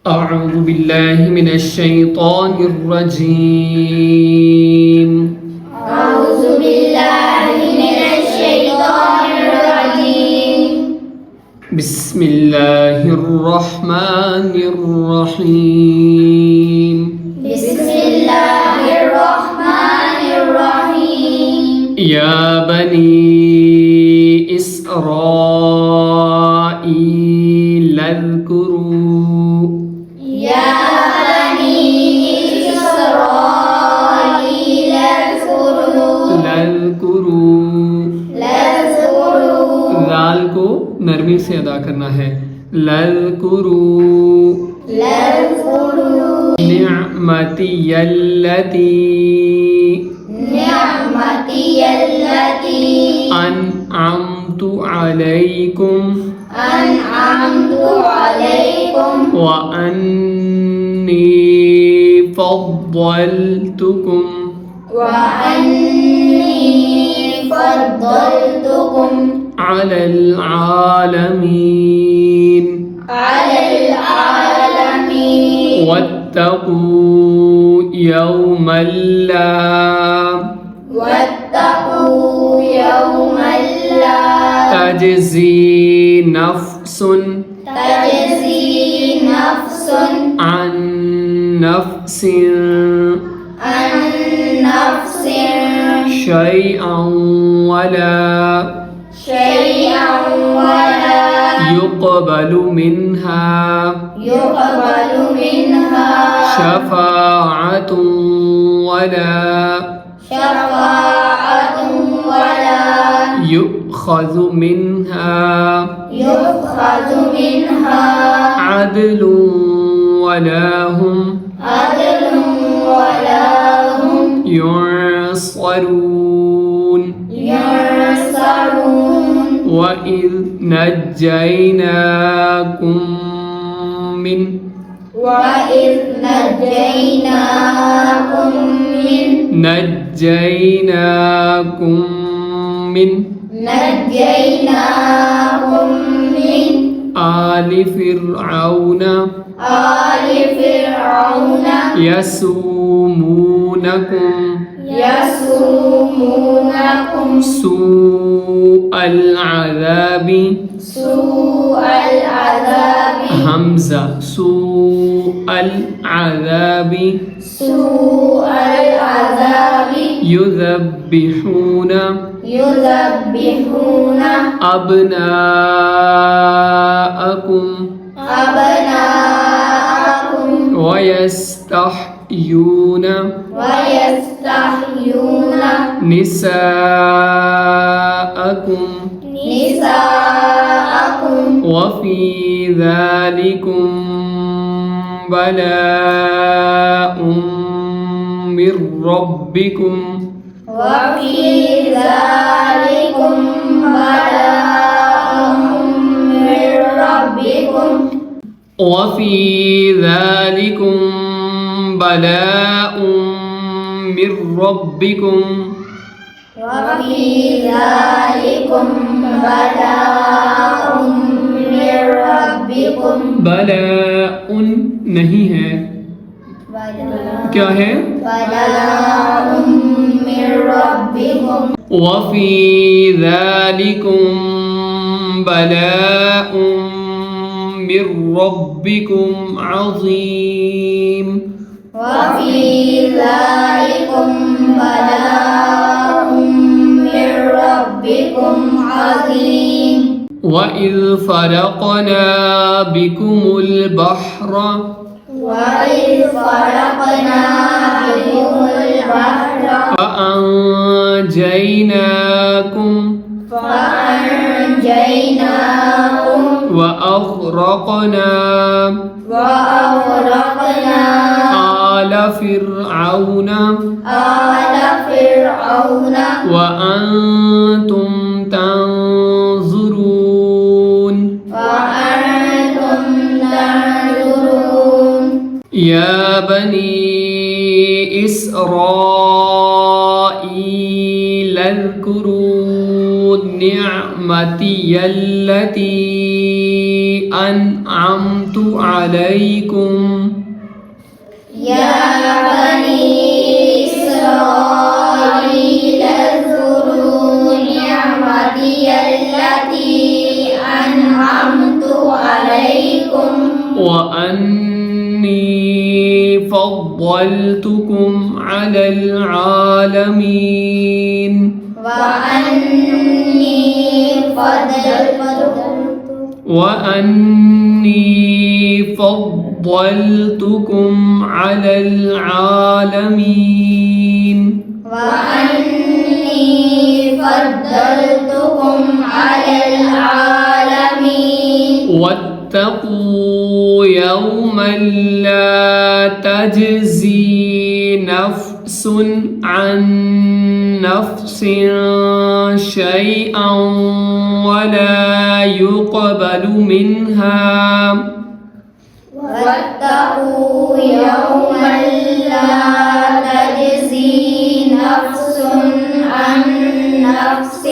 أعوذ بالله من الشيطان الرجيم أعوذ بالله من الشيطان الرجيم بسم الله الرحمن الرحيم بسم الله الرحمن الرحيم يا بني إسرائيل اذكروا يا بني إسرائيل اذكروا लाल को नरमी से अदा करना है लज़कुरू निअमती निअमती अनअमतु अलैकुम أنعمت عليكم व अन्नी फद्दलतुकुम وأني فضلتكم على العالمين على العالمين واتقوا يوما واتقوا يوما لا تجزي نفس تجزي نفس عن نفس عن نفس شيئا ولا يقبل منها شفاعة ولا يؤخذ منها عدل ولا هم ينصرون وإذ نجيناكم من آل فرعون يسومونكم سوء العذاب همزة سوء العذاب يذبحون أبناءكم ويستحيون نساءكم وفي ذلكم بلاء من ربكم وفي ذلكم بلاء من ربكم बलाء नहीं है क्या है वफ़ी ذلكم بلاء من ربكم عظيم وإذ فرقنا بكم البحر فأنجيناكم وأغرقنا آل فرعون وأنتم تنظرون يا بني إسرائيل اذكروا نعمتي التي أنعمت عليكم يا بني إسرائيل اذكروا نعمتي التي أنعمت عليكم وأني فضلتكم على العالمين وأني فضلتكم على العالمين واتقوا يوما لا تجزي نفس عن نفس شيئا ولا يقبل منها واتقوا يوما لا تجزي نفس عن نفس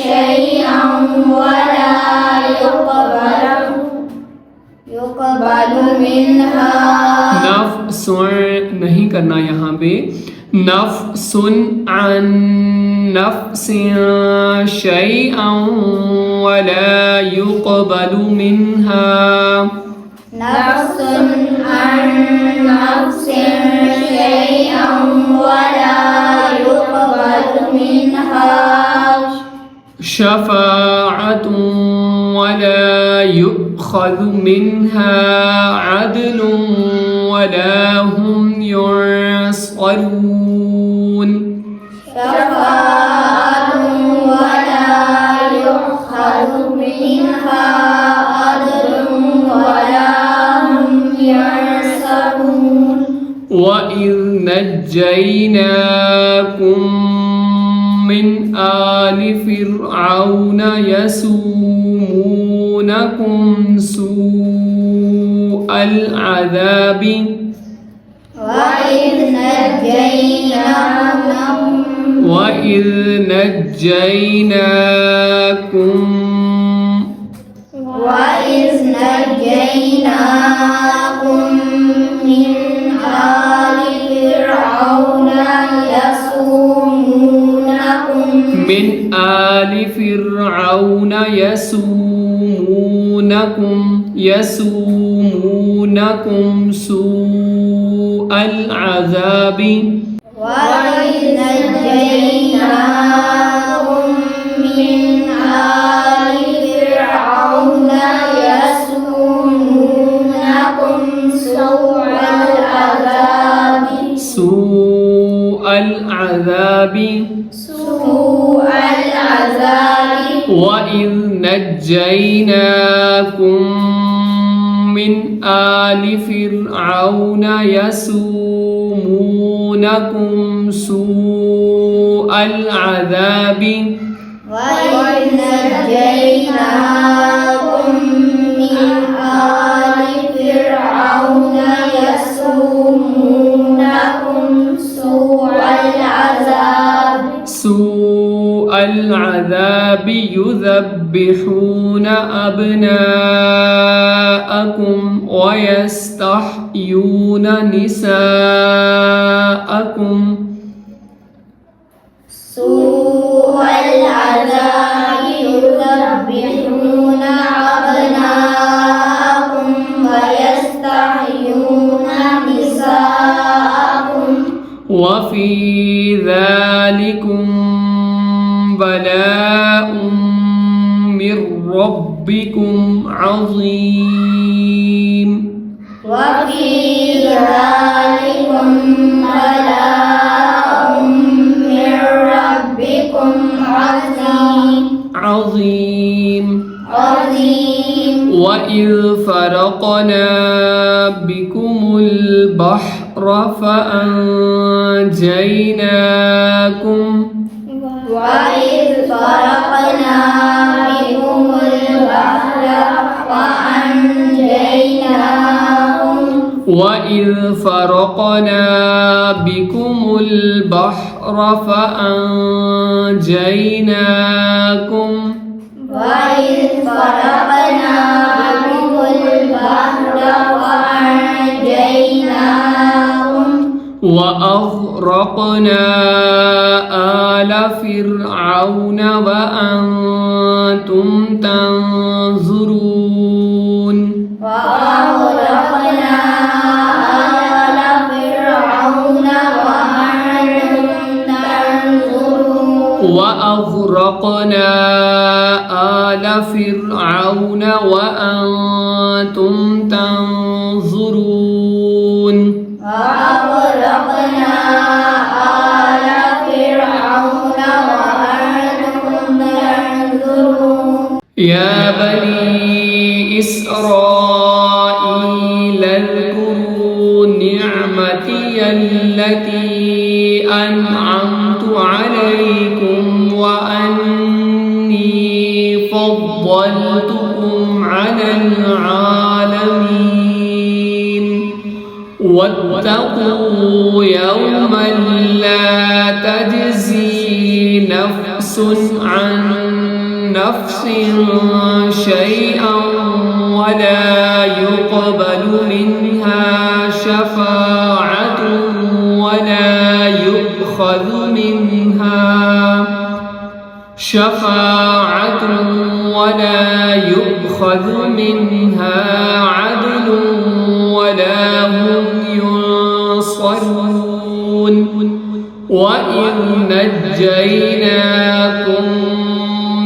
شيئا ولا يقبل منها नफ्स नहीं करना यहाँ पे नफ्सुन अन नफ्सिन शैअन वला युक़बलु मिन्हा نفس عن نفس شيئا ولا يقبل منها شفاعة ولا يؤخذ منها عدل ولا هم ينصرون شفاعة ولا يؤخذ منها عدل ولا هم ينصرون وإذ نجيناكم من آل فرعون يسومونكم سوء العذاب وإذ نجيناكم من آل فرعون يسومونكم سوء العذاب وإذ نجيناكم من آل فرعون يسومونكم سوء العذاب وإذ نجيناكم من آل فرعون يسومونكم سوء العذاب وإذ نجيناكم من آل فرعون يسومونكم سوء العذاب يذبحون أبناءكم ويستحيون نساءكم سوء العذاب يذبحون أبناءكم ويستحيون نساءكم وفي ذلكم بلاء من ربكم عظيم وفي ذلكم بلاء من ربكم عظيم وإذ فرقنا بكم البحر فأنجيناكم وإذ فرقنا بكم البحر فأنجيناكم وأغرقنا آل فرعون وأنتم تنظرون وأغرقنا آل فرعون وأنتم تنظرون وأغرقنا آل فرعون وأنتم تنظرون وأغرقنا آل فرعون وأنتم تنظرون يا بني إسرائيل اذكروا نعمتي التي أنعمت عليكم وأني فضلتكم على العالمين واتقوا يوما لا تجزي نفس عن نفس شيئا ولا يقبل منها شفاعة ولا يؤخذ منها عدل ولا هم ينصرون وإذ نجيناكم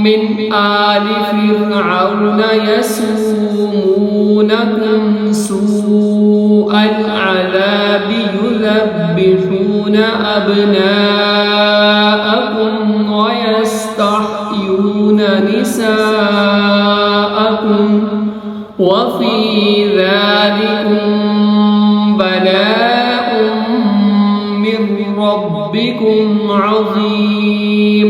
من آل فرعون يسومونكم سوء العذاب يذبحون أبناءكم ويستحيون نساءكم وفي ذلكم بلاء من ربكم عظيم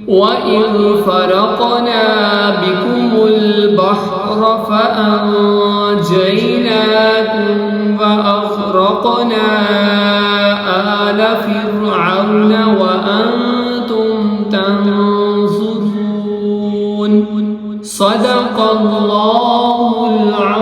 وإذ فرقنا بكم البحر فأنجيناكم وأغرقنا آل فرعون وأنتم تنظرون صدق الله العظيم.